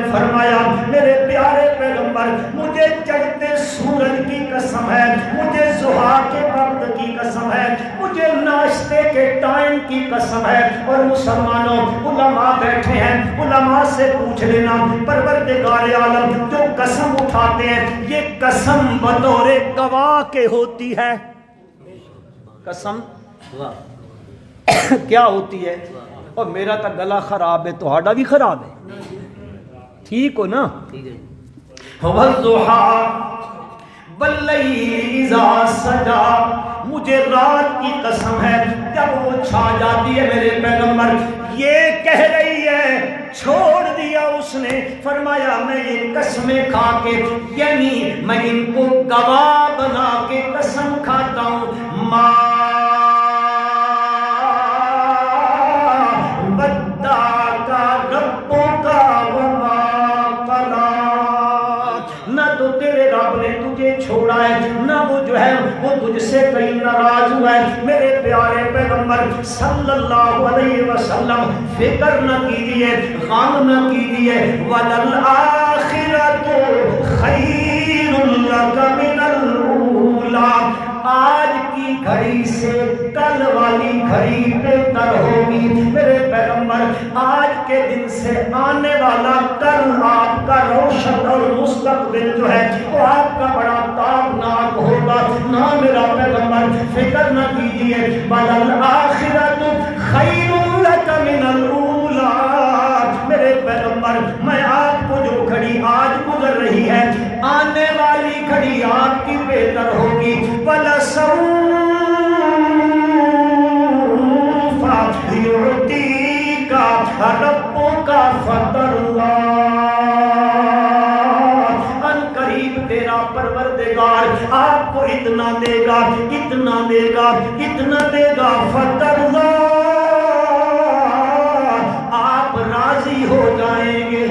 نے فرمایا میرے پیارے پیغمبر مجھے چڑھتے سورج کی قسم ہے، مجھے ضحیٰ کے وقت کی قسم ہے، مجھے ناشتے کے ٹائم کی قسم ہے۔ اور مسلمانوں علماء بیٹھے ہیں، علماء سے پوچھ لینا پروردگار عالم جو قسم اٹھاتے ہیں یہ قسم بطور گواہ کے ہوتی ہے؟ قسم کیا ہوتی ہے؟ اور میرا تو گلا خراب ہے، تہاڈا بھی خراب ہے، ٹھیک ہو نا؟ والضحیٰ واللیل اذا سجا، مجھے رات کی قسم ہے جب وہ چھا جاتی ہے میرے پیغمبر یہ کہہ رہی ہے چھوڑ دیا اس نے، فرمایا میں یہ قسمیں کھا کے یعنی میں ان کو گواہ بنا کے قسم کھاتا ہوں ماں چھوڑا ہے نہ وہ جو ہے وہ تجھ سے کہیں ناراض ہوا ہے۔ میرے پیارے پیغمبر صلی اللہ علیہ وسلم فکر نہ کیجیے، غم نہ کیجیے، وَلَلْآخِرَةُ خَيْرٌ لَكَ مِنَ الْأُولَىٰ، آج کی گھڑی سے کل والی گھڑی بہتر ہوگی۔ میرے پیغمبر آج کے دن سے آنے والا کل آپ کا روشن اور مستقبل جو ہے وہ آپ کا بڑا تابناک ہوگا۔ نہ میرا پیغمبر فکر نہ کیجیے، وَلَلْآخِرَةُ خَيْرٌ لَكَ مِنَ الْأُولَىٰ، میرے پیغمبر میں آپ کو جو گھڑی آج گزر رہی ہے آنے والی گھڑی آپ کی بہتر ہوگی۔ وَلَسَوْفَ يُعْطِيكَ رَبُّكَ فَتَرْضَىٰ، ان قریب تیرا پروردگار آپ کو اتنا دے گا، اتنا دے گا، اتنا دے گا، فَتَرْضَىٰ، آپ راضی ہو جائیں گے،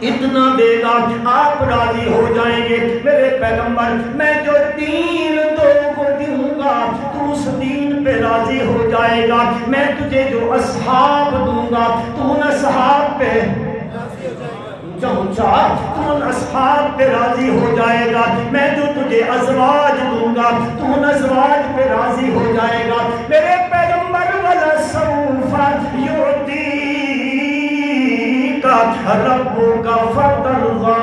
اتنا دے گا آپ راضی ہو جائیں گے۔ میرے پیغمبر میں جو دین دو کو دوں گا تو اس دین پہ راضی ہو جائے گا، میں تجھے جو اصحاب دوں گا تو ان اصحاب پہ تو ان اصحاب پہ راضی ہو جائے گا، میں جو تجھے ازواج دوں گا تو ان ازواج پہ راضی ہو جائے گا۔ میرے پیغمبر وَلَسَوْفَ يُعْطِيكَ رَبُّكَ فَتَرْضَىٰ،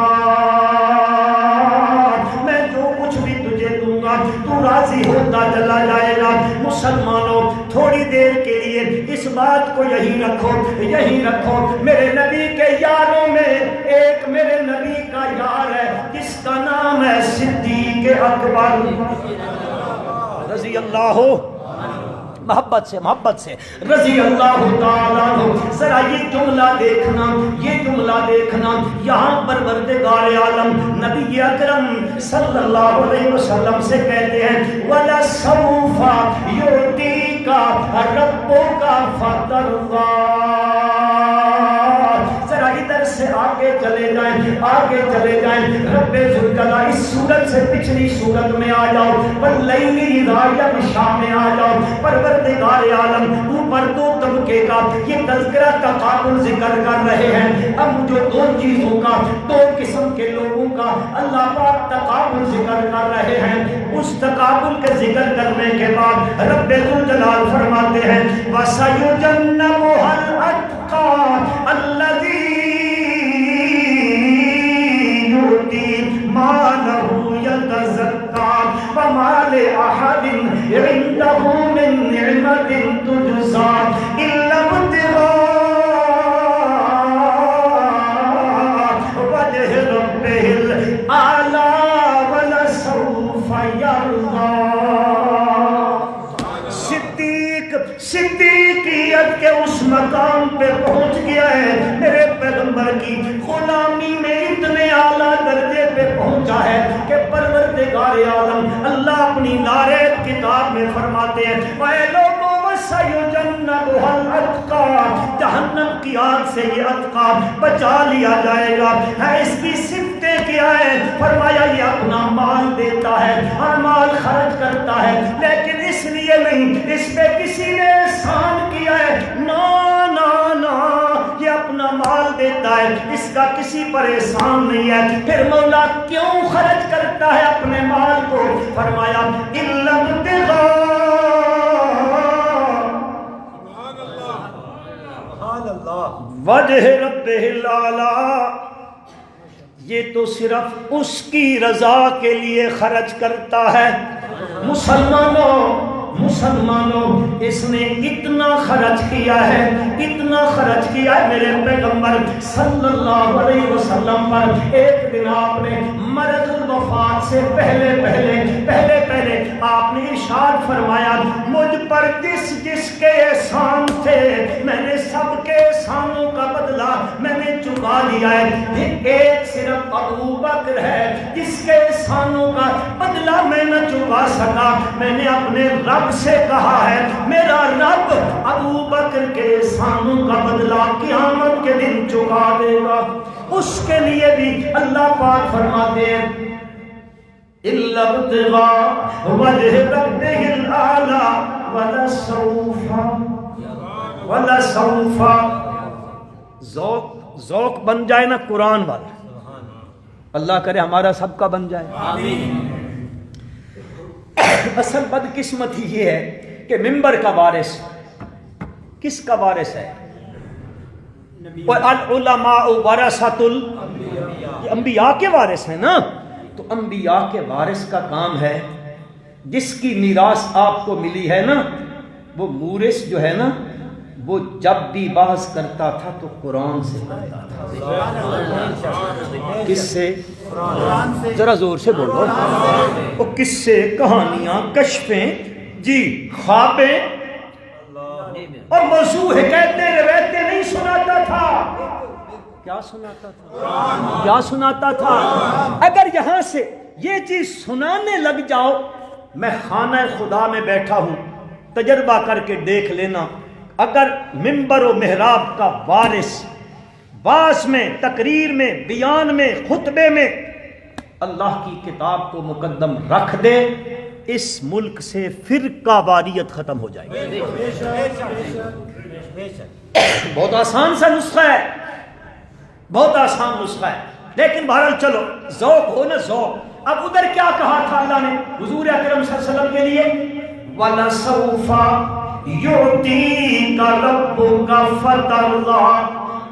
میں جو کچھ بھی تجھے دوں گا تو راضی ہوتا چلا جائے گا۔ مسلمانوں تھوڑی دیر کے لیے اس بات کو یہی رکھو، یہی رکھو، میرے نبی کے یاروں میں ایک میرے نبی کا یار ہے جس کا نام ہے صدیق اکبر رضی اللہ، محبت سے رضی اللہ تعالیٰ عنہ۔ ذرا یہ جملہ دیکھنا، یہ جملہ دیکھنا، یہاں پروردگار عالم نبی اکرم صلی اللہ علیہ وسلم سے کہتے ہیں وَلَسَوْفَ يُعْطِيكَ رَبُّكَ فَتَرْضَىٰ، ذرا ادھر سے آگے چلے جائیں، آگے چلے جائیں، رب ذوالجلال اس سورت سے پچھلی سورت میں آ جاؤ، وَاللَّيْلِ إِذَا يَغْشَىٰ میں آ جاؤ۔ پروردگار عالم اوپر دو طبقے کا یہ تذکرہ تقابل ذکر کر رہے ہیں، اب جو دو چیزوں کا، دو قسم کے لوگوں کا اللہ پاک تقابل ذکر کر رہے ہیں، اس تقابل کے ذکر کرنے کے بعد رب ذوالجلال فرماتے ہیں وَسَيُجَنَّبُهَا الْأَتْقَىٰ الَّذِي مَالَهُ يَتَزَكَّىٰ وَمَا لِأَحَدٍ عِندَهُ مِن نِّعْمَةٍ تُجْزَىٰ إِلَّا ابْتِغَاءَ وَجْهِ رَبِّهِ الْأَعْلَىٰ وَلَسَوْفَ يَرْضَىٰ۔ صدیقیت کے اس مقام پہ پہنچ گیا ہے، میرے پیغمبر کی غلامی میں اتنے اعلیٰ درجے پہ پہنچا ہے کہ پروردگار عالم اللہ اپنی نارید کتاب میں فرماتے ہیں اے لوگوں وَسَيُجَنَّبُهَا الْأَتْقَىٰ، جہنم کی آگ سے یہ اتقیٰ بچا لیا جائے گا۔ ہے اس کی صفتیں کیا ہے؟ فرمایا یہ اپنا مال دیتا ہے، ہر مال خرچ کرتا ہے، لیکن اس لیے نہیں اس پہ کسی نے احسان کیا ہے، نا نا نا، یہ اپنا مال دیتا ہے، اس کا کسی پر احسان نہیں ہے، پھر مولا کیوں خرچ کرتا ہے اپنے مال کو؟ فرمایا اِلَّا ابْتِغَاءَ وجہ ربہ الاعلیٰ، یہ تو صرف اس کی رضا کے لیے خرچ کرتا ہے۔ مسلمانوں اس نے اتنا خرچ کیا ہے، اتنا خرچ کیا ہے میرے پیغمبر صلی اللہ علیہ وسلم پر۔ ایک دن آپ نے مرض الوفات سے پہلے آپ نے ارشاد فرمایا مجھ پر جس کے احسان تھے میں نے سب کے احسانوں کا بدلہ میں نے چکا لیا ہے، ایک صرف ابو بکر ہے جس کے احسانوں کا بدلہ میں نہ چکا سکا۔ میں نے اپنے رب سے کہا ہے میرا رب ابو بکر کے احسانوں کا بدلہ قیامت کے دن چکا دے گا۔ اس کے لیے بھی اللہ پاک فرماتے ہیں إِلَّا ابْتِغَاءَ وَجْهِ رَبِّهِ الْأَعْلَىٰ وَلَسَوْفَ۔ ذوق بن جائے نا قرآن والا، اللہ کرے ہمارا سب کا بن جائے آمین۔ اصل بدقسمتی یہ ہے کہ منبر کا وارث کس کا وارث ہے؟ العلماء ورثۃ الانبیاء، انبیاء کے وارث ہیں نا، تو انبیاء کے وارث کا کام ہے جس کی میراث آپ کو ملی ہے نا، وہ مورث جو ہے نا وہ جب بھی بحث کرتا تھا تو قرآن سے کرتا تھا۔ کس سے؟ ذرا زور سے بولو۔ وہ کس سے؟ کہانیاں، کشفیں، جی خوابیں اور موضوع حکایتیں روایتیں نہیں سناتا تھا۔ کیا سناتا تھا؟ کیا سناتا تھا؟ اگر یہاں سے یہ چیز سنانے لگ جاؤ، میں خانہ خدا میں بیٹھا ہوں، تجربہ کر کے دیکھ لینا، اگر منبر و محراب کا وارث باس میں، تقریر میں، بیان میں، خطبے میں اللہ کی کتاب کو مقدم رکھ دے، اس ملک سے فرقہ واریت ختم ہو جائے گی۔ بہت آسان سا نسخہ ہے، بہت آسان نسخہ ہے، لیکن بہرحال چلو ذوق ہو نا ذوق۔ اب ادھر کیا کہا تھا اللہ نے حضور اکرم صلی اللہ علیہ وسلم کے لیے؟ وَلَسَوْفَ يُعْتِيكَ رَبُّكَ فَتَرْضَىٰ۔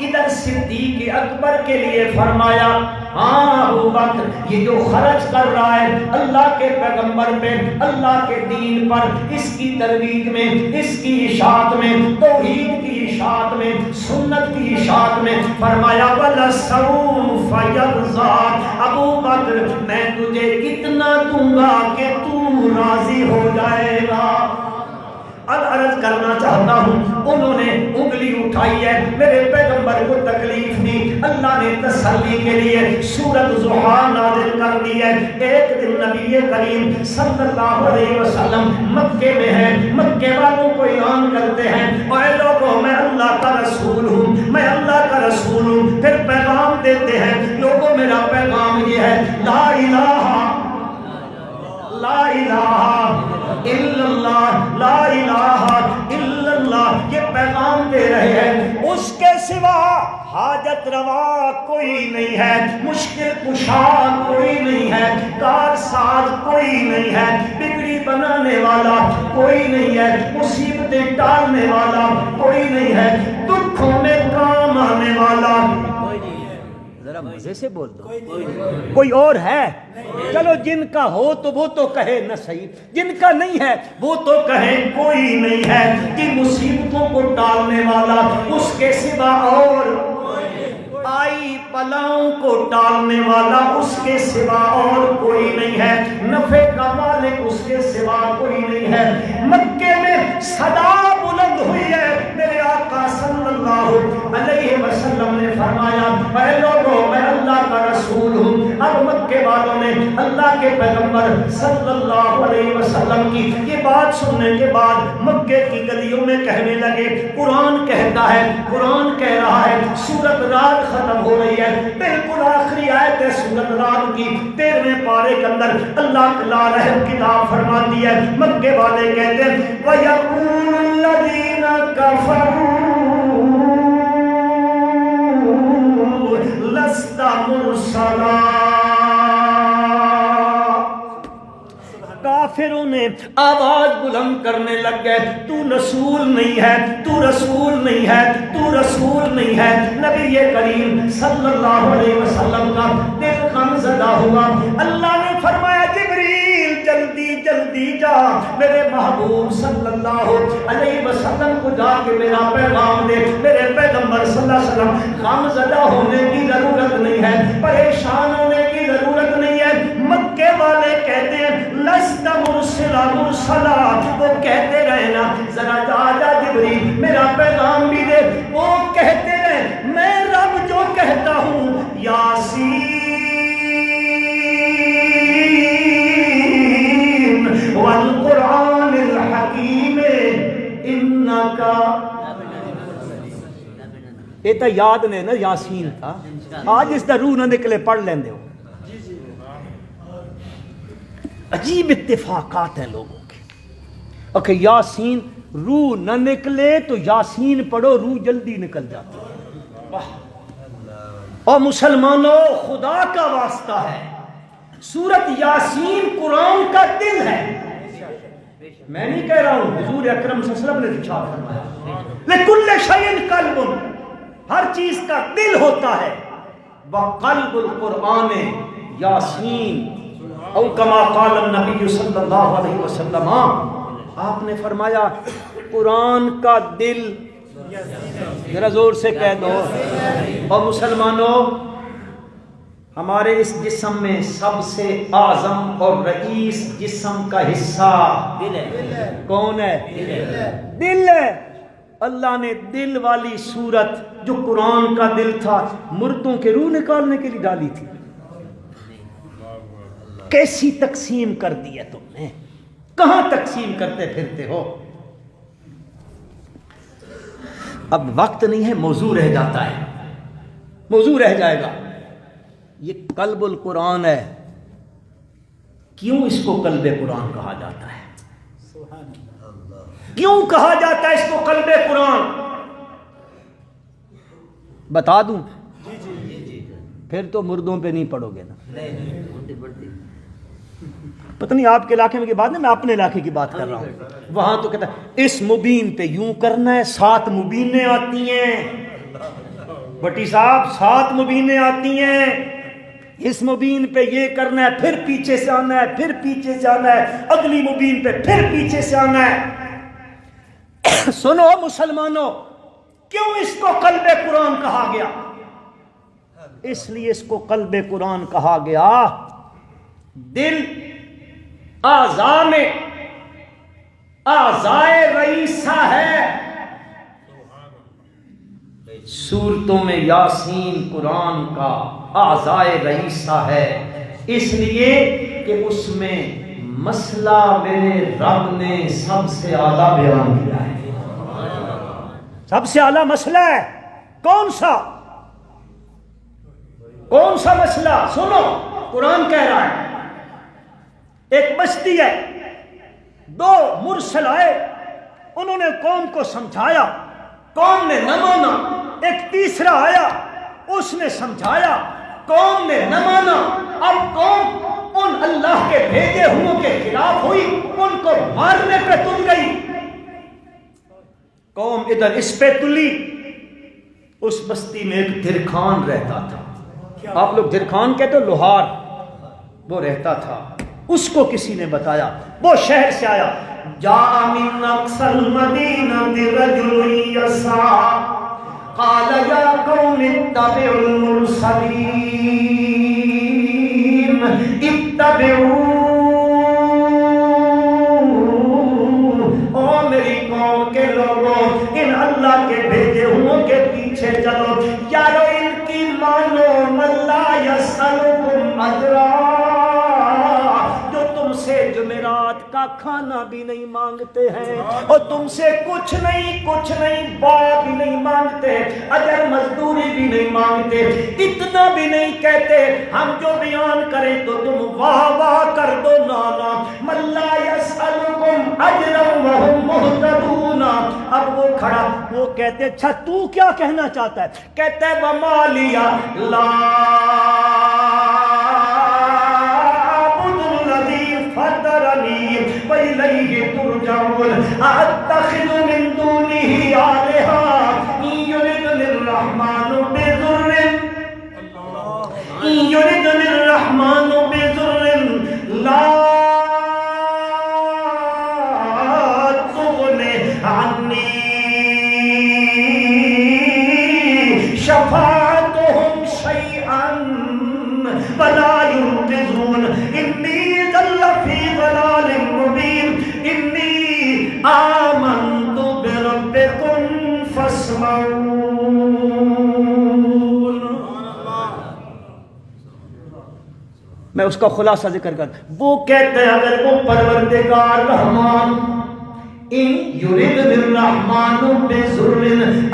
ادھر صدیق اکبر کے لیے فرمایا ہاں ابو بکر یہ جو خرچ کر رہا ہے اللہ کے پیغمبر پہ، اللہ کے دین پر، اس کی ترویج میں، اس کی اشاعت میں، توحید کی اشاعت میں، سنت کی اشاعت میں، فرمایا وَلَسَوْفَ يَرْضَىٰ۔ ابو بکر میں تجھے اتنا دوں گا کہ تو راضی ہو جائے گا۔ اب عرض کرنا چاہتا ہوں، انہوں نے انگلی اٹھائی ہے، میرے پیغمبر کو تکلیف دی، اللہ نے تسلی کے لیے سورۃ ضحیٰ نازل کر دی ہے۔ ایک دن نبی کریم صلی اللہ علیہ وسلم مکے میں ہیں، مکے والوں کو اعلان کرتے ہیں اے لوگوں میں اللہ کا رسول ہوں، میں اللہ کا رسول ہوں۔ پھر پیغام دیتے ہیں لوگوں میرا پیغام یہ ہے لا الہ لا الہ الا اللہ، لا الہ الا اللہ، یہ پیغام دے رہے ہیں۔ اس کے سوا حاجت روا کوئی نہیں ہے، مشکل کشا کوئی نہیں ہے، کار ساز کوئی نہیں ہے، بگڑی بنانے والا کوئی نہیں ہے، مصیبتیں ٹالنے والا کوئی نہیں ہے، دکھوں میں کام آنے والا ذرا مزے سے بول دو کوئی اور ہے؟ چلو جن کا ہو تو وہ تو کہے نہ صحیح، جن کا نہیں ہے وہ تو کہے کوئی نہیں ہے، کہ مصیبتوں کو ٹالنے والا اس کے سوا اور آئی پلاؤں کو ٹالنے والا اس کے سوا اور کوئی نہیں ہے، نفع کا مالک اس کے سوا کوئی نہیں ہے۔ مکے میں صدا بلند ہوئی ہے، میرے آقا صلی اللہ علیہ وسلم نے فرمایا اے لوگوں میں اللہ کا رسول ہوں۔ اب مکے والوں نے اللہ کے پیغمبر صلی اللہ علیہ وسلم کی یہ بات سننے کے بعد مکے کی گلیوں میں کہنے لگے قرآن کہتا ہے، قرآن کہہ رہا ہے، سورۃ رات ختم ہو رہی ہے، بالکل آخری آیت ہے سورۃ رات کی 13ویں پارے کے اندر اللہ لا رحم کتاب فرماتی ہے، مکے والے کہتے ہیں وَيَقُولُ الَّذِينَ كَفَرُوا مرسلا. کافروں نے آواز بلند کرنے لگ گئے, تو رسول نہیں ہے, تو رسول نہیں ہے, تو رسول نہیں ہے. نبی کریم صلی اللہ علیہ وسلم کا دل غم زدہ ہوا. اللہ نے فرمایا جبریل جلدی جلدی جا, میرے محبوب صلی اللہ علیہ وسلم کو جا کے میرا پیغام دے. میرے پیغمبر صلی اللہ علیہ وسلم غم زدہ ہونے کی ضرورت نہیں ہے, پریشان ہونے کی ضرورت نہیں ہے. مکے والے کہتے ہیں لست مرسلا مرسلا, وہ کہتے رہے نا ذرا جا جبریل میرا پیغام بھی دے. وہ کہتے رہے میں رب جو کہتا ہوں یاسین والقرآن الحکیم انکا. یہ تو یاد نے نا یاسین تھا, آج اس دا روح نہ نکلے پڑھ لیندے ہو. عجیب اتفاقات ہیں لوگوں کے. اوکے یاسین روح نہ نکلے تو یاسین پڑھو, روح جلدی نکل جاتی ہے. اور مسلمانوں خدا کا واسطہ ہے, سورت یاسین قرآن کا دل ہے. میں نہیں کہہ رہا ہوں, حضور اکرم صلی اللہ علیہ وسلم نے ارشاد فرمایا لکل شیء قلب, ہر چیز کا دل ہوتا ہے. وقلب القرآن یاسین او کما قال النبی صلی اللہ علیہ وسلم. آپ نے فرمایا قرآن کا دل, ذرا زور سے کہہ دو. اور مسلمانوں ہمارے اس جسم میں سب سے اعظم اور رئیس جسم کا حصہ دل ہے. کون ہے؟ دل ہے. اللہ نے دل والی صورت جو قرآن کا دل تھا مردوں کے روح نکالنے کے لیے ڈالی تھی. کیسی تقسیم کر دی ہے تم نے, کہاں تقسیم کرتے پھرتے ہو. اب وقت نہیں ہے, موضوع رہ جاتا ہے, موضوع رہ جائے گا. یہ قلب القرآن ہے. کیوں اس کو قلب قرآن کہا جاتا ہے؟ کیوں کہا جاتا ہے اس کو قلب قرآن؟ بتا دوں؟ پھر تو مردوں پہ نہیں پڑھو گے نا. پتہ نہیں آپ کے علاقے میں کی بات نہیں, میں اپنے علاقے کی بات کر رہا ہوں. وہاں تو کہتا ہے اس مبین پہ یوں کرنا ہے, 7 مبینیں آتی ہیں. بٹی صاحب 7 مبینیں آتی ہیں. اس مبین پہ یہ کرنا ہے, پھر پیچھے سے آنا ہے, پھر پیچھے سے آنا ہے, اگلی مبین پہ پھر پیچھے سے آنا ہے. سنو مسلمانوں, کیوں اس کو قلب قرآن کہا گیا؟ اس لیے اس کو قلب قرآن کہا گیا. دل اعضاء میں اعضائے رئیسہ ہے. سورتوں میں یاسین قرآن کا اعضائے رئیسہ ہے, اس لیے کہ اس میں مسئلہ میرے رب نے سب سے اعلیٰ بیان کیا ہے. سب سے اعلیٰ مسئلہ ہے. کون سا؟ کون سا مسئلہ؟ سنو, قرآن کہہ رہا ہے ایک بستی ہے, 2 مرسل آئے, انہوں نے قوم کو سمجھایا, قوم نے نہ مانا. ایک تیسرا آیا, اس نے سمجھایا, قوم نے نہ مانا. اب قوم ان اللہ کے بھیجے ہوں کے خلاف ہوئی, ان کو مارنے پہ تل گئی. قوم ادھر اس پہ تلی. اس بستی میں ایک دھرخان رہتا تھا. آپ لوگ دھرخان کہتے ہو, لوہار, وہ رہتا تھا. اس کو کسی نے بتایا, وہ شہر سے آیا. جاء من اقصى المدينة رجل يسعى قال يا قوم اتبعوا المرسلين اتبعوا. او میری قوم کے لوگوں, ان اللہ کے بھیجے ہوں کے پیچھے چلو. یارو ان کی مانو. من لا يسألكم اجرا, سے جمعرات کا کھانا بھی نہیں مانگتے ہیں, اور تم سے کچھ نہیں بات بھی نہیں مانگتے, اجر مزدوری بھی نہیں مانگتے, اتنا بھی نہیں کہتے ہم جو بیان کریں تو تم واہ واہ کر دو. نانا من لا یسألکم اجرا وہم مہتدون. اب وہ کھڑا, وہ کہتے اچھا تو کیا کہنا چاہتا ہے؟ کہتا ہے وما لیا لا اتخذ من دونه آلہہ ان یردنی الرحمن بضر ان یردنی الرحمن بضر لا تغنی عنی شفاعتهم شيئا ولا ينقذون إني ضل في ضلال مبين إني آمنت بربكم فاسمعون. میں اس کا خلاصہ ذکر کر وہ کہتے ہیں اگر وہ پروردگار رحمان ان یرید الرحمن بضر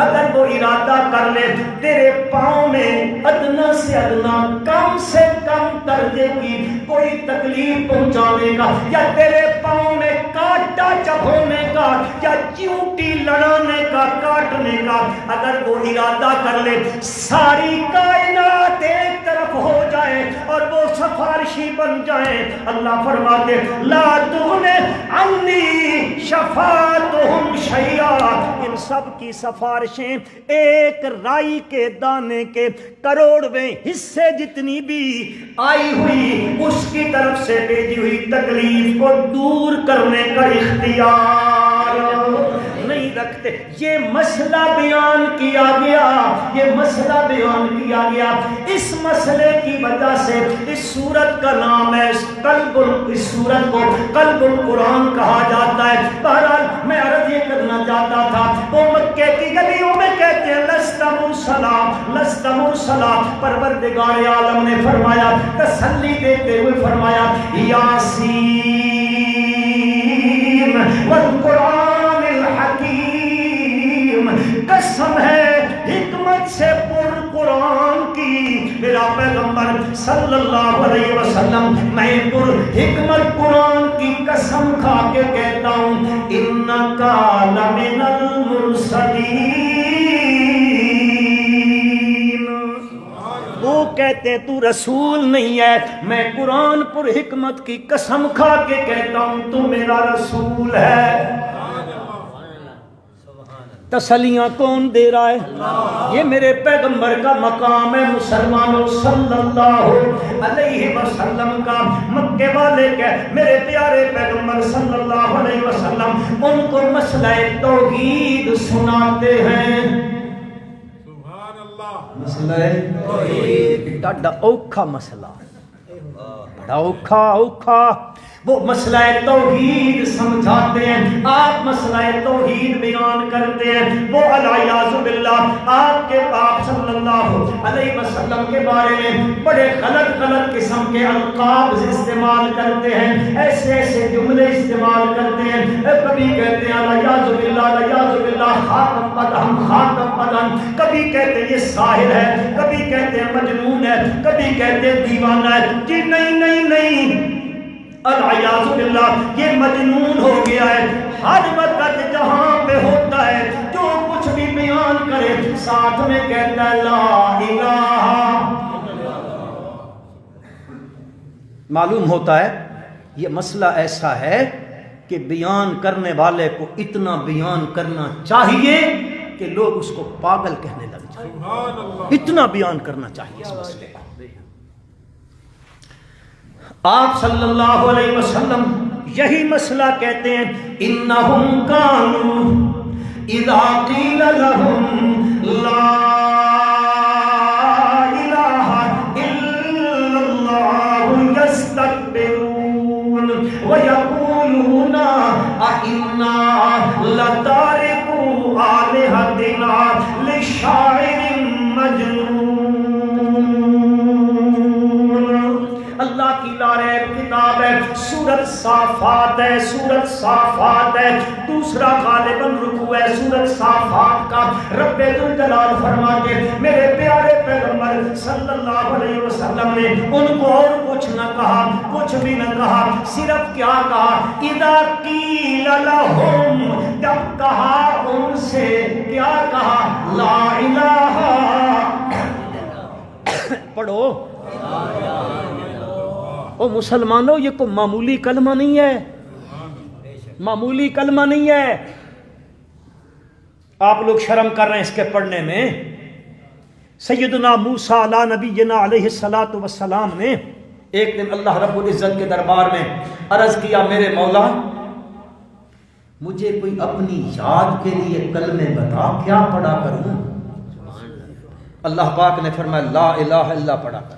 اگر وہ ارادہ کر لے تیرے پاؤں میں ادنا سے ادنا کم سے کم درجے کی کوئی تکلیف پہنچانے کا یا تیرے پاؤں میں کانٹا چبھونے کا یا چیونٹی لڑانے کا کاٹنے کا اگر وہ ارادہ کر لے ساری کائنات ایک طرف ہو جائے اور وہ سفارشی بن جائے اللہ فرماتے لا تغنی عنی شفاعتهم شیئا ان سب کی سفارشیں ایک رائی کے دانے کے کروڑویں حصے جتنی بھی آئی ہوئی اس کی طرف سے بھیجی ہوئی تکلیف کو دور کرنے کا اختیار نہیں رکھتے. یہ مسئلہ بیان کیا گیا یہ مسئلہ بیان کیا گیا اس مسئلے کی وجہ سے اس سورت کا نام ہے اس سورت کو قلب القرآن کہا جاتا ہے. بہرحال میں عرض یہ کرنا چاہتا تھا وہ مکے کی گلیوں میں کہتے ہیں لست مرسلا لست مرسلا پروردگار عالم نے فرمایا تسلی دیتے ہوئے فرمایا یاسین والقرآن الحکیم قسم ہے حکمت سے پر قرآن کی میرا پیغمبر صلی اللہ علیہ وسلم میں پر حکمت قرآن کی قسم کھا کے کہتا ہوں انکا لمن المرسلین. وہ کہتے ہیں تو رسول نہیں ہے میں قرآن پر حکمت کی قسم کھا کے کہتا ہوں تو میرا رسول ہے. تسلیاں کون دے رہا ہے؟ یہ میرے پیغمبر کا مقام ہے مسلمانوں صلی اللہ علیہ وسلم کا. مکے والے کہ میرے پیارے پیغمبر صلی اللہ علیہ وسلم ان کو مسئلہ توحید سناتے ہیں. مسئلہ توحید بڑا اوکھا مسئلہ بڑا اوکھا وہ مسئلہ توحید سمجھاتے ہیں. آپ مسئلہ توحید بیان کرتے ہیں وہ علیاذ باللہ آپ کے پاک صلی اللہ علیہ وسلم کے بارے میں بڑے غلط قسم کے القاب استعمال کرتے ہیں ایسے جملے استعمال کرتے ہیں. کبھی کہتے ہیں علیاذ باللہ خاتم بدن کبھی کہتے ہیں یہ ساحر ہے کبھی کہتے ہیں مجنون ہے کبھی کہتے ہیں دیوانہ ہے. جی نہیں العیاذ باللہ یہ مجنون ہو گیا ہے. ہر وقت جہاں پہ ہوتا ہے جو کچھ بھی بیان کرے ساتھ میں کہتا ہے لا الہ. معلوم ہوتا ہے یہ مسئلہ ایسا ہے کہ بیان کرنے والے کو اتنا بیان کرنا چاہیے کہ لوگ اس کو پاگل کہنے لگ جائیں. اتنا بیان کرنا چاہیے اس مسئلے کو. آپ صلی اللہ علیہ وسلم یہی مسئلہ کہتے ہیں انہم کانوا اذا قیل لهم لا الہ الا اللہ یستکبرون ویقولون ائنا لتارکو آلہتنا لشاعر مجنون. اللہ کی لارے کتاب ہے سورت صافات ہے دوسرا غالباً رکوع ہے سورت صافات کا. رب ذوالجلال فرماتے میرے پیارے پیغمبر صلی اللہ علیہ وسلم نے ان کو اور کچھ نہ کہا کچھ بھی نہ کہا صرف کیا کہا اذا قیل لہم جب کہا ان سے کیا کہا لا الہ پڑھو. او مسلمانوں یہ کوئی معمولی کلمہ نہیں ہے معمولی کلمہ نہیں ہے. آپ لوگ شرم کر رہے ہیں اس کے پڑھنے میں. سیدنا موسیٰ علیہ نبینا علیہ الصلاۃ والسلام نے ایک دن اللہ رب العزت کے دربار میں عرض کیا، میرے مولا مجھے کوئی اپنی یاد کے لیے کلمے بتا، کیا پڑھا کروں؟ اللہ پاک نے فرمایا لا الہ الا پڑھا کر.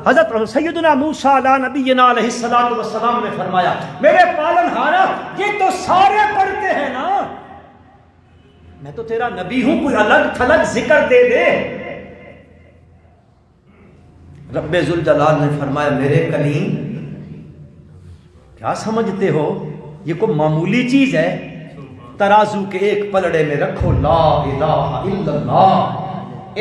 حضرت سیدنا موسیٰ علیہ نبینا علیہ الصلاۃ والسلام نے فرمایا، میرے پالن ہارا یہ تو سارے پڑھتے ہیں نا، میں تو تیرا نبی ہوں، کوئی الگ تھلگ ذکر دے دے. رب ذوالجلال نے فرمایا، میرے کلیم کیا سمجھتے ہو یہ کوئی معمولی چیز ہے؟ ترازو کے ایک پلڑے میں رکھو لا الہ الا اللہ،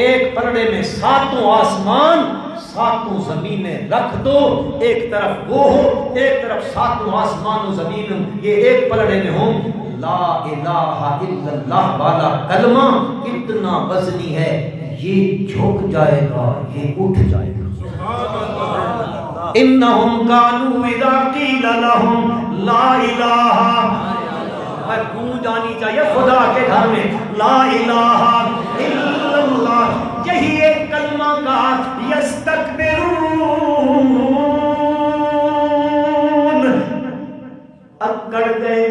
ایک پلڑے میں 7 آسمان 7 زمینیں رکھ دو، ایک طرف وہ ہو ایک طرف 7 آسمان و زمین، یہ ایک پلڑے میں ہوں. لا الہ الا اللہ والا کلمہ اتنا وزنی ہے، یہ جھک جائے گا، یہ اٹھ جائے گا. انہم کانوا اذا قیل لہم لا الہ، گونج آنی چاہیے خدا کے گھر میں، لا الہ الا اللہ، یہی ایک کلمہ کا یستکبرون، اکڑ گئے،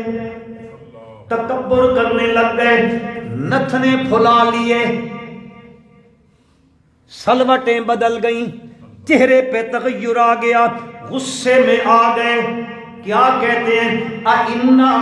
تکبر کرنے لگ گئے، نتنے پھلا لیے، سلوٹیں بدل گئیں، چہرے پہ تغیر آ گیا، غصے میں آ گئے. کیا کہتے ہیں؟ اِنَّا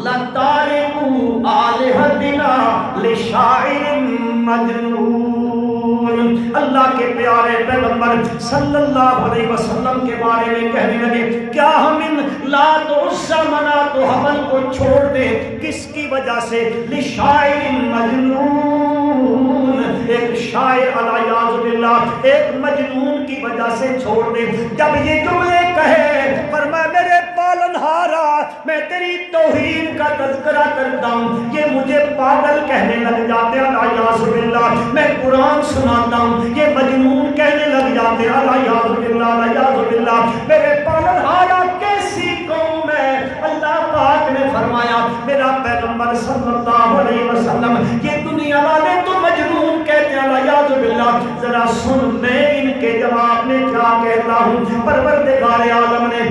لَتَارِكُوا آلِهَتِنَا لِشَاعِرٍ مَجْنُونٍ. اللہ کے پیارے پیغمبر صلی اللہ علیہ وسلم کے بارے میں کہنے لگے، کیا ہم ان لات و عزا منات و حبل کو چھوڑ دیں؟ کس کی وجہ سے؟ لِشَاعِرٍ مَجْنُونٍ، ایک شاعر علیہ باللہ، ایک مجنون کی وجہ سے چھوڑ دیں. جب یہ جملے کہے فرمایا، میرے پالن ہارا میں تیری توہین کا تذکرہ کرتا ہوں، یہ مجھے پاگل کہنے لگ جاتے ہیں علیہ باللہ، میں قرآن سناتا ہوں یہ مجنون کہنے لگ جاتے ہیں علیہ باللہ. میرے پالن ہارا کیسی قوم ہے؟ اللہ پاک نے فرمایا، میرا پیغمبر صلی اللہ علیہ وسلم یہ دنیا والے تو مجنون کہتے ہیں علیہ باللہ، ذرا سن میں ان کے جواب میں کیا کہتا ہوں. پروردگار عالم نے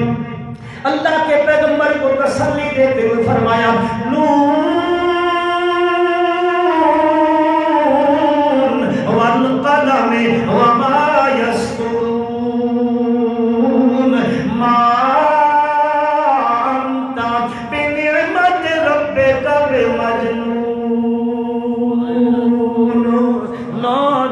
اللہ کے پیغمبر کو تسلی دیتے ہوئے فرمایا، نون والقلم وما یسطرون ما انت بنعمت ربک بمجنون.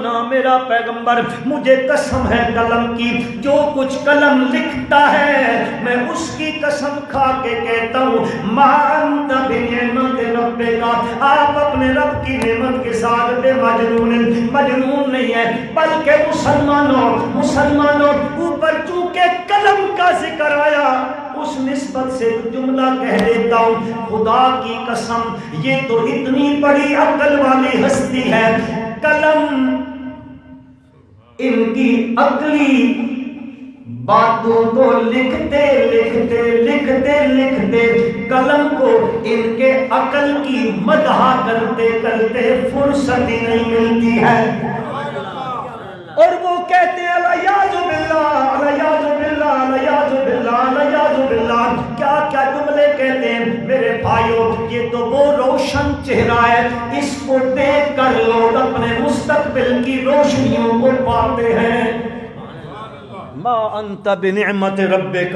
نا میرا پیغمبر مجھے قسم ہے قلم کی، جو کچھ قلم لکھتا ہے میں اس کی قسم کھا کے کہتا ہوں، ما انت بنعمت ربک، آپ اپنے رب کی نعمت کے ساتھ بے مجنون نہیں ہے، بلکہ مسلمانوں اوپر چونکہ قلم کا ذکر آیا اس نسبت سے جملہ کہہ دیتا ہوں، خدا کی قسم یہ تو اتنی بڑی عقل والی ہستی ہے، قلم ان کی عقلی باتوں کو لکھتے قلم کو ان کے عقل کی مدح کرتے فرصت ہی نہیں ملتی ہے، اور وہ کہتے ہیں الیاذ باللہ، کیا جملے کہتے ہیں. میرے بھائیوں یہ تو وہ روشن چہرہ ہے، اس کو دیکھ کر لوگ اپنے مستقبل کی روشنیوں کو پاتے ہیں. ما انت بنعمت ربک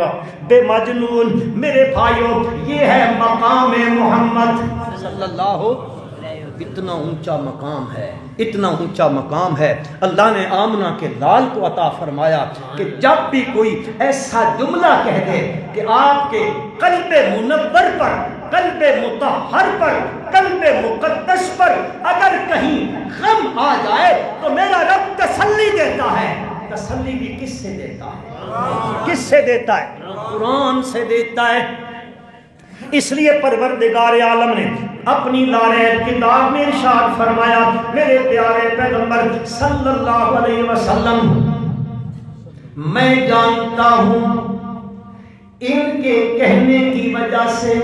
بے مجنون. میرے بھائیوں یہ ہے مقام محمد صلی اللہ علیہ، اتنا اونچا مقام ہے، اتنا اونچا مقام ہے. اللہ نے آمنہ کے لال کو عطا فرمایا کہ جب بھی کوئی ایسا جملہ کہہ دے کہ آپ کے قلب منور پر، قلب مطہر پر، قلب مقدس پر اگر کہیں غم آ جائے تو میرا رب تسلی دیتا ہے. تسلی بھی کس سے دیتا ہے؟ کس سے دیتا ہے؟ قرآن سے دیتا ہے. اس لیے پروردگار عالم نے اپنی لالہ کتاب میں ارشاد فرمایا، میرے پیارے پیغمبر صلی اللہ علیہ وسلم، میں جانتا ہوں ان کے کہنے کی وجہ سے،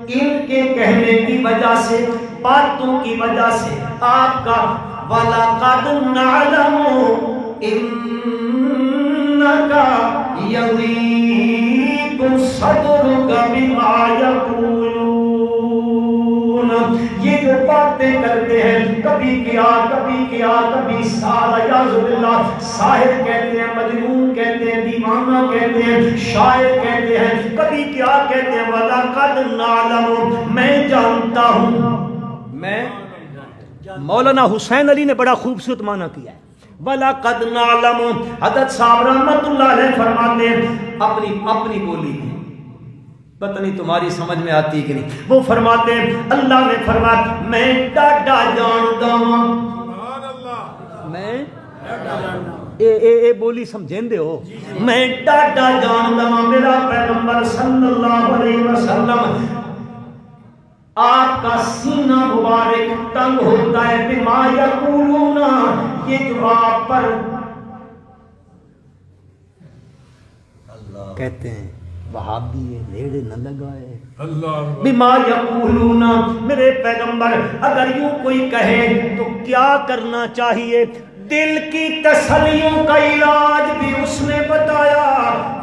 ان کے کہنے کی وجہ سے، باتوں کی وجہ سے آپ کا وَلَقَدْ نَعْلَمُ إِنَّكَ يَضِيقُ صَدْرُكَ بِمَا يَقُولُونَ. یہ جو باتیں کرتے ہیں، کبھی کیا کبھی سارا یعوذ باللہ، ساحر کہتے ہیں، مجنون کہتے ہیں، دیوانہ کہتے ہیں، شاعر کہتے ہیں، کبھی کیا کہتے ہیں. وَلَقَدْ نَعْلَمُ، میں جانتا ہوں. میں مولانا حسین علی نے بڑا خوبصورت معنی کیا ہے. وَلَقَدْ نَعْلَمُ، حضرت صاحب رحمت اللہ علیہ فرماتے ہیں اپنی بولی میں، پتہ نہیں تمہاری سمجھ میں آتی کہ نہیں. وہ فرماتے ہیں اللہ نے فرمایا میں ڈاڈا جاندا ہوں. میں اے بولی سمجھیں دے ہو. میں ڈاڈا جاندا ہوں میرا پیغمبر صلی اللہ علیہ وسلم آپ کا سینہ مبارک تنگ ہوتا ہے بما یقولون، یہ جو آپ پر کہتے ہیں وہابی ہے، نیڑے نہ لگائے. بما یقولون، میرے پیغمبر اگر یوں کوئی کہے تو کیا کرنا چاہیے؟ دل کی تسلیوں کا علاج بھی اس نے بتایا،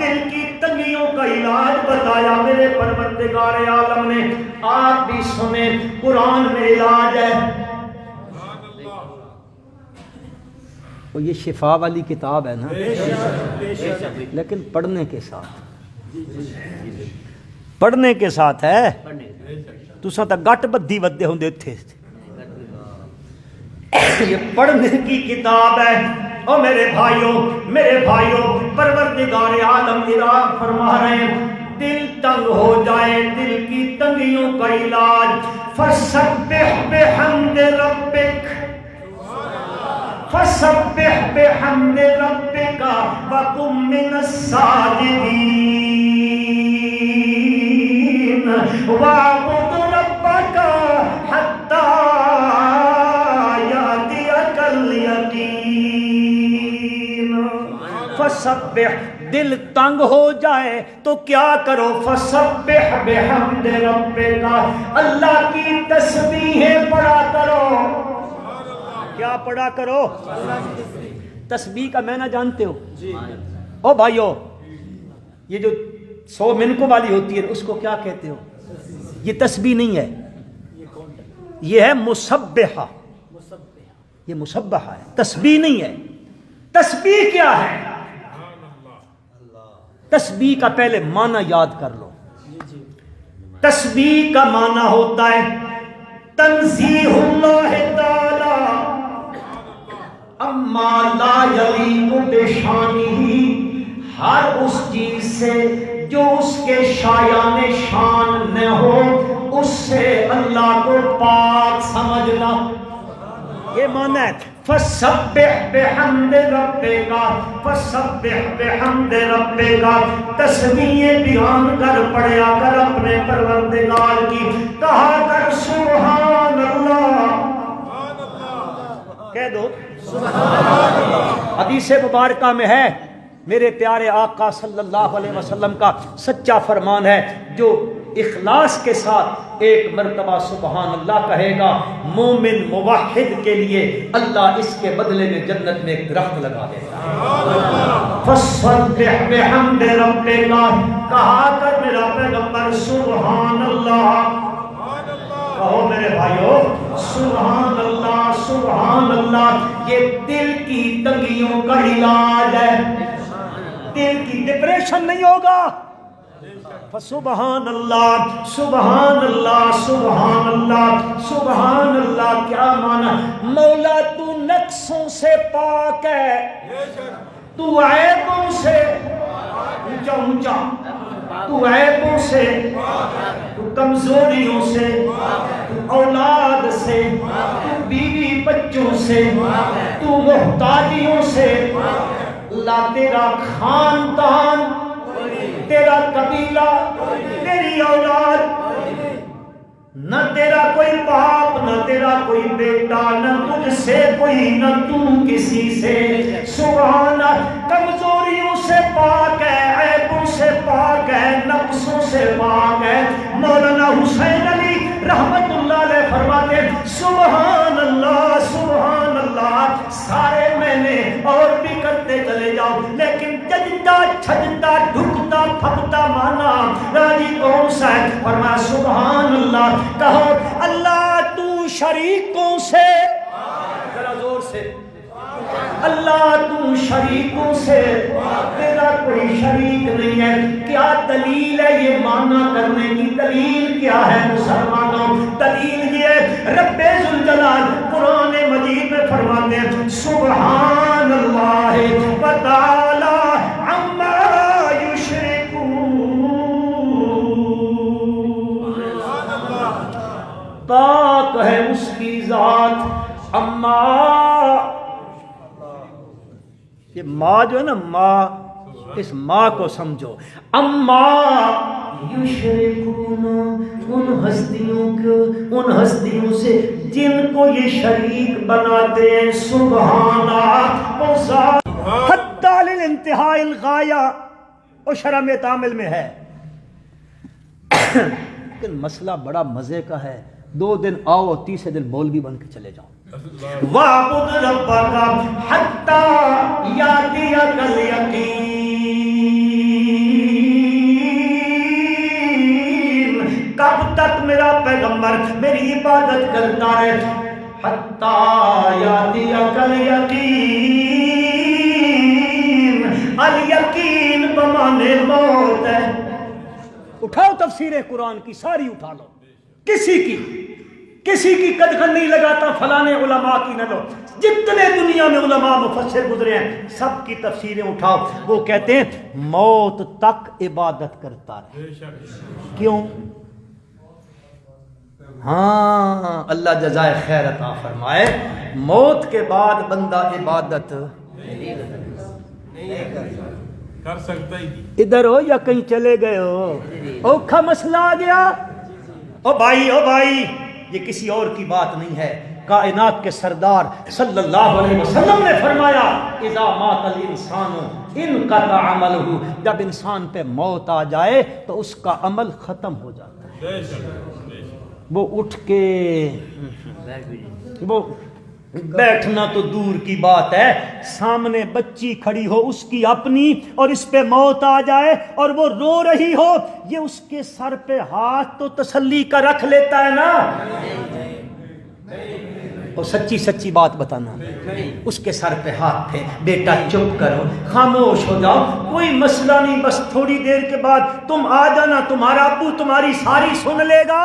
دل کی تنگیوں کا علاج بتایا میرے پروردگار عالم نے. آپ بھی سنیں، قرآن میں علاج ہے. وہ یہ شفا والی کتاب ہے نا، لیکن پڑھنے کے ساتھ، پڑھنے کے ساتھ ہے. تساں تا گٹ بدھی ودے ہوندے تھے. یہ پڑھنے کی کتاب ہے. اور میرے بھائیوں پروردگار عالم اراد فرما رہے ہیں دل تنگ ہو جائے، دل کی تنگیوں کا علاج فسبح بحمد ربک، فسبح بحمد ربک وکن من الساجدین واعبد ربک حتی یاتیک الیقین. فسبح، دل تنگ ہو جائے تو کیا کرو؟ فسبح بحمد ربک، اللہ کی تسبیحیں پڑھا کرو. کیا پڑھا کرو؟ تسبیح کا معنی جانتے ہو؟ او بھائیو، یہ جو 100 منکوں والی ہوتی ہے اس کو کیا کہتے ہو؟ یہ تسبیح نہیں ہے، یہ ہے مسبحہ. یہ مسبحہ ہے، تسبیح نہیں ہے. تسبیح کیا ہے؟ تسبیح کا پہلے معنی یاد کر لو. تسبیح کا معنی ہوتا ہے تنزیہ اللہ تعالی اما لا یلیق بشانہ، ہر اس چیز سے جو اس کے شایان شان نہ ہو اس سے اللہ کو پاک سمجھنا. یہ معنی ہے فسبح بحمد ربک، فسبح بحمد ربک. تسبیح بیان کر پڑھیا کر اپنے پروردگار کی، کہا کر سبحان اللہ. کہہ دو سبحان اللہ. حدیث مبارکہ میں ہے میرے پیارے آقا صلی اللہ علیہ وسلم کا سچا فرمان ہے، جو اخلاص کے ساتھ ایک مرتبہ سبحان اللہ کہے گا، مومن موحد کے لیے اللہ اس کے بدلے میں جنت میں ایک درخت لگا دے گا. فسبح بحمد ربک، کہا کر میرا پیغمبر سبحان اللہ. کہو میرے بھائیو سبحان اللہ سبحان اللہ. یہ دل کی تنگیوں کا علاج ہے، دل کی ڈپریشن نہیں ہوگا. فسبحان اللہ سبحان اللہ سبحان اللہ سبحان اللہ. کیا معنی؟ مولا تو نقصوں سے پاک ہے، تو عیبوں سے اونچا اونچا، تو عیبوں سے، تو کمزوریوں سے، تو اولاد سے، تو بیوی بچوں سے، تو محتاجیوں سے. اللہ تیرا خاندان، تیرا قبیلہ، تیری اولاد، نہ تیرا کوئی باپ، نہ تیرا کوئی بیٹا، نہ تجھ سے کوئی، نہ تو کسی سے. سبحان، کمزوریوں سے پاک ہے، عیبوں سے پاک ہے، نقص اللہ. کہو اللہ تو شریکوں سے، ذرا زور سے، اللہ تو شریکوں سے تیرا کوئی شریک نہیں ہے. کیا دلیل ہے یہ معنی کرنے کی؟ دلیل کیا ہے مسلمانوں؟ دلیل یہ ہے رب ذوالجلال قرآن مجید میں فرماتے ہیں سبحان اللہ و تعالی عما یشرکون. پاک ہے اس کی ذات اما، یہ ماں جو ہے نا ماں، اس ماں کو سمجھو. اما یشرکون، ان ہستیوں سے جن کو یہ شریک بناتے ہیں. سبحانہ حتی للانتہاء الغایہ، اور شرح میں تعامل میں ہے. لیکن مسئلہ بڑا مزے کا ہے. 2 دن آؤ اور تیسرے دن مولوی بن کے چلے جاؤ. وَاعْبُدْ رَبَّكَ حَتَّى يَأْتِيَكَ الْيَقِينُ. کب تک میرا پیغمبر میری عبادت کرتا ہے؟ حَتَّى يَأْتِيَكَ الْيَقِينُ. الیقین بمانے موت ہے. اٹھاؤ تفسیر قرآن کی ساری اٹھا لو، کسی کی قدغن نہیں لگاتا فلانے علماء کی نہ لو. جتنے دنیا میں علماء مفسر گزرے ہیں سب کی تفسیریں اٹھاؤ. وہ کہتے ہیں موت تک عبادت کرتا رہے. کیوں؟ ہاں اللہ جزائے خیر عطا فرمائے. موت کے بعد بندہ عبادت کر سکتا ہی نہیں. ادھر ہو یا کہیں چلے گئے ہو؟ اوکھا مسئلہ آ گیا. او بھائی یہ کسی اور کی بات نہیں ہے. کائنات کے سردار صلی اللہ علیہ وسلم نے فرمایا اذا مات الانسان انقطع عملہ، جب انسان پہ موت آ جائے تو اس کا عمل ختم ہو جاتا ہے. وہ اٹھ کے وہ بیٹھنا تو دور کی بات ہے، سامنے بچی کھڑی ہو اس کی اپنی اور اس پہ موت آ جائے اور وہ رو رہی ہو، یہ اس کے سر پہ ہاتھ تو تسلی کا رکھ لیتا ہے نا. اور سچی بات بتانا، اس کے سر پہ ہاتھ تھے، بیٹا چپ کرو، خاموش ہو جاؤ، کوئی مسئلہ نہیں، بس تھوڑی دیر کے بعد تم آ جانا، تمہارا ابو تمہاری ساری سن لے گا.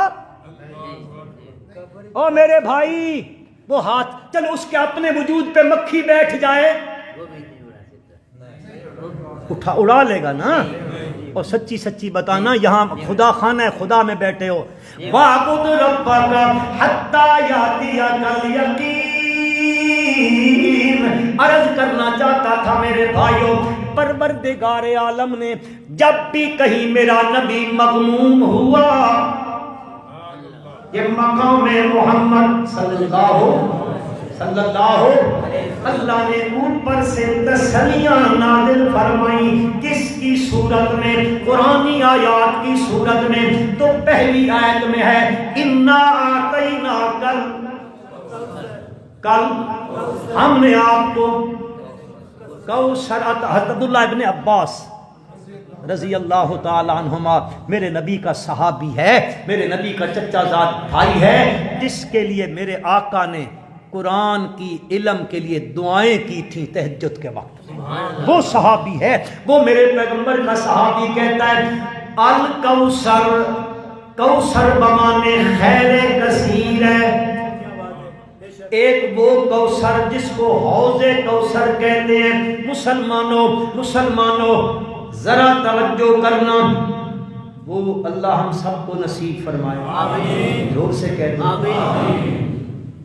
او میرے بھائی وہ ہاتھ، چلو اس کے اپنے وجود پہ مکھی بیٹھ جائے اڑا لے گا نا. اور سچی بتانا، یہاں خدا خانہ خدا میں بیٹھے ہو. وَاعْبُدْ رَبَّكَ حَتَّى يَأْتِيَكَ الْيَقِينُ. عرض کرنا چاہتا تھا میرے بھائیوں، پروردگار عالم نے جب بھی کہیں میرا نبی مغموم ہوا، یہ مقام محمد صلی اللہ اللہ نے اوپر سے تسلیاں نازل فرمائی. کس کی صورت میں؟ قرآنی آیات کی صورت میں. تو پہلی آیت میں ہے انا آتیناک کل ہم نے آپ کو کوثر عطا. حضرت عبداللہ ابن عباس رضی اللہ تعالی عنہما میرے نبی کا صحابی ہے، میرے نبی کا چچا زاد بھائی ہے، جس کے لیے میرے آقا نے قرآن کی علم کے لیے دعائیں کی تھی تہجد کے وقت. وہ صحابی ہے، وہ میرے پیغمبر کا صحابی کہتا ہے الکوثر، کوثر بمانے خیر کثیر ہے. ایک وہ کوثر جس کو حوض کوثر کہتے ہیں. مسلمانوں ذرا توجہ کرنا، وہ اللہ ہم سب کو نصیب فرمائے. آمین. زور سے کہتے ہیں آمین.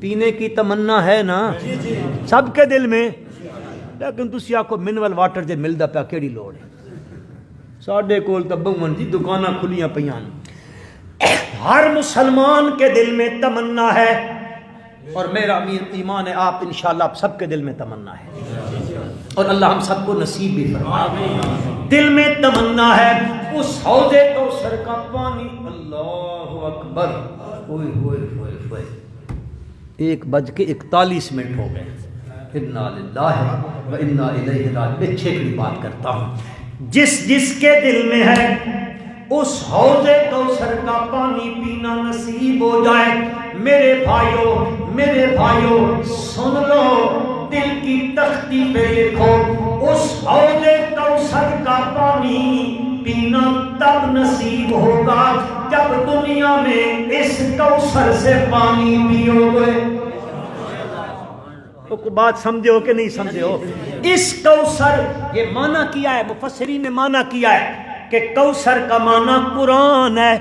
پینے کی تمنا ہے نا سب کے دل میں، لیکن تسی آکو منرل واٹر جے ملدا پیا کیڑی لوڑ ہے؟ ساڈے کول تے بہمن جی دکاناں کھلیاں پیاں. ہر مسلمان کے دل میں تمنا ہے، اور میرا ایمان ہے آپ انشاءاللہ سب کے دل میں تمنا ہے، اور اللہ ہم سب کو نصیب بھی فرمائے. دل میں تمنا ہے اس حوض کوثر کا پانی. اللہ اکبر. ہوئے ہوئے ہوئے ہوئے 1:41 ہو گئے. انا للہ و انا الیہ راجعون. چھیکڑی بات کرتا ہوں، جس کے دل میں ہے اس حوض کوثر کا پانی پینا نصیب ہو جائے. میرے بھائیوں سن لو، دل کی تختی پہ لکھو، اس حوض کوثر کا پانی پینا تب نصیب ہوگا جب دنیا میں اس کوثر سے پانی پیو گے. تو بات سمجھے ہو کہ نہیں سمجھے ہو؟ اس کوثر، یہ معنی کیا ہے مفسرین نے، معنی کیا ہے کہ کوثر کا معنی قرآن ہے.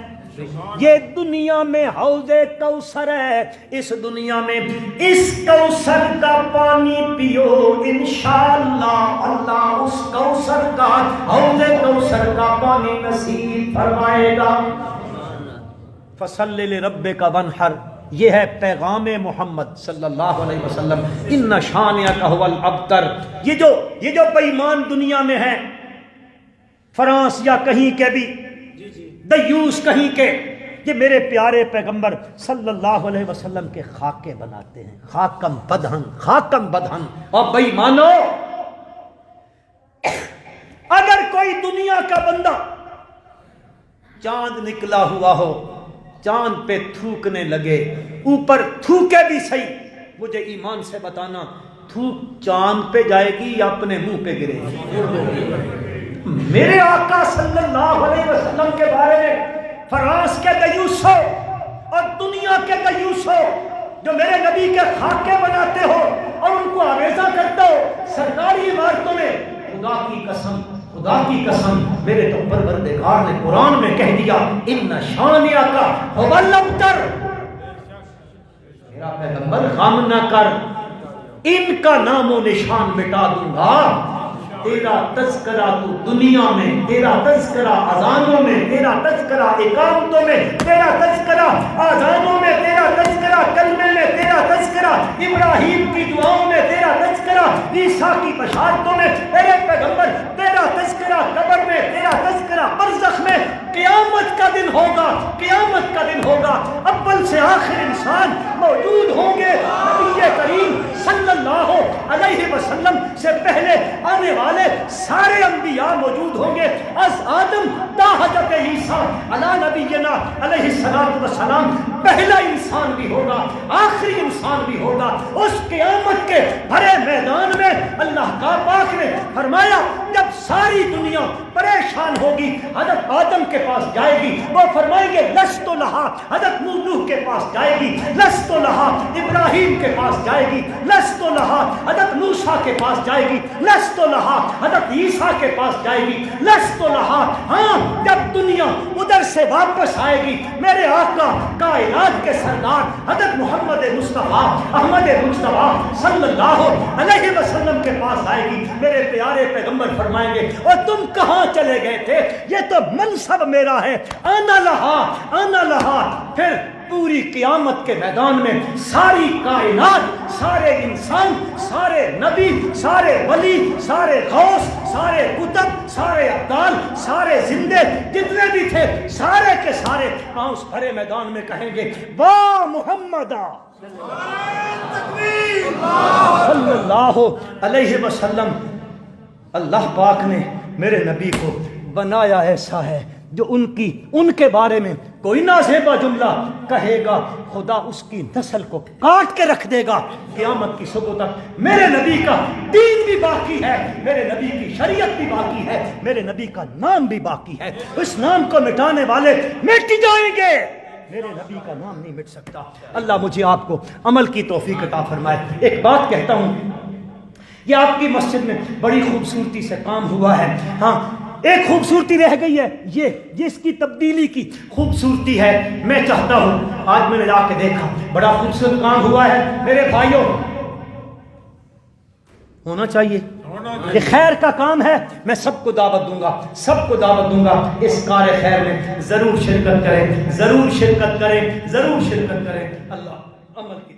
یہ دنیا میں حوض کوثر ہے، اس دنیا میں اس کوثر کا پانی پیو، انشاءاللہ اللہ اس کوثر کا، حوض کوثر کا پانی نصیب فرمائے گا. فصلی لربک وانحر، یہ ہے پیغام محمد صلی اللہ علیہ وسلم. ان شانئک ھو الابتر. یہ جو بے ایمان دنیا میں ہیں، فرانس یا کہیں کے بھی دیوس کہیں کے، یہ میرے پیارے پیغمبر صلی اللہ علیہ وسلم کے خاکے بناتے ہیں. خاکم بدہن. اور بے ایمانو، اگر کوئی دنیا کا بندہ چاند نکلا ہوا ہو، چاند پہ تھوکنے لگے، اوپر تھوکے بھی صحیح، مجھے ایمان سے بتانا تھوک چاند پہ جائے گی یا اپنے منہ پہ گرے گی؟ میرے آقا صلی اللہ علیہ وسلم کے بارے میں فرانس کے دیوس ہو اور دنیا کے دیوس ہو جو میرے نبی کے خاکے بناتے ہو اور ان کو آویزہ کرتے ہو سرکاری عمارتوں میں، خدا کی قسم میرے تو پروردگار نے قرآن میں کہہ دیا ان شانئک ھو الابتر. میرا پیغمبر غم نہ کر، ان کا نام و نشان مٹا دوں گا. تیرا تذکرہ تو دنیا میں، تیرا تذکرہ اذانوں میں، تیرا تذکرہ اقامتوں میں، تیرا تذکرہ اذانوں میں، تیرا تذکرہ کلمے میں، تیرا تذکرہ ابراہیم کی دعاؤں میں، تیرا تذکرہ عیسیٰ کی بشارتوں میں، میرے پیغمبر تیرا تذکرہ قبر میں، تیرا تذکرہ برزخ میں. قیامت کا دن ہوگا، قیامت کا دن ہوگا، اول سے آخر انسان موجود ہوں گے. نبی کریم صلی اللہ علیہ وسلم سے پہلے آنے والے سارے انبیاء موجود ہوں گے، از آدم تا حضرت عیسیٰ علی نبینا علیہ السلام. پہلا انسان بھی ہوگا، آخری انسان بھی ہوگا. اس قیامت کے بھرے میدان میں اللہ کا پاک نے فرمایا جب ساری دنیا پریشان ہوگی، حضرت آدم کے پاس جائے گی، وہ فرمائیں گے لست لہا. حضرت نوح کے پاس جائے گی، لست لہا. ابراہیم کے پاس جائے گی، لست لہا. حضرت موسیٰ کے پاس جائے گی، لست لہا. حضرت عیسیٰ کے پاس جائے گی، لست لہا. ہاں جب دنیا ادھر سے واپس آئے گی، میرے آقا کائنات کے سردار حضرت محمد مصطفیٰ احمد مصطفیٰ صلی اللہ علیہ وسلم کے پاس آئے گی. میرے پیارے پیغمبر فرمائیں گے اور تم کہاں چلے گئے تھے؟ یہ تو منصب میرا ہے، آنا لہا. پھر پوری قیامت کے میدان میں ساری کائنات، سارے انسان، سارے نبی، سارے ولی، سارے غوث، سارے قطب، سارے ابدال، سارے زندے جتنے بھی تھے، سارے کے سارے اس بھرے میدان میں کہیں گے واہ محمد صلی اللہ علیہ وسلم. اللہ پاک نے میرے نبی کو بنایا ایسا ہے جو ان کے بارے میں کوئی نازیبا جملہ کہے گا خدا اس کی نسل کو کاٹ کے رکھ دے گا قیامت کی صبح تک. میرے نبی کا دین بھی باقی ہے، میرے نبی کی شریعت بھی باقی ہے، میرے نبی کا نام بھی باقی ہے. اس نام کو مٹانے والے مٹ جائیں گے، میرے نبی کا نام نہیں مٹ سکتا. اللہ مجھے آپ کو عمل کی توفیق عطا فرمائے. ایک بات کہتا ہوں، یہ آپ کی مسجد میں بڑی خوبصورتی سے کام ہوا ہے. ہاں ایک خوبصورتی رہ گئی ہے، یہ اس کی تبدیلی کی خوبصورتی ہے. میں چاہتا ہوں، آج میں نے جا کے دیکھا بڑا خوبصورت کام ہوا ہے. میرے بھائیوں ہونا چاہیے، یہ خیر کا کام ہے. میں سب کو دعوت دوں گا اس کار خیر میں ضرور شرکت کریں. اللہ عمل کی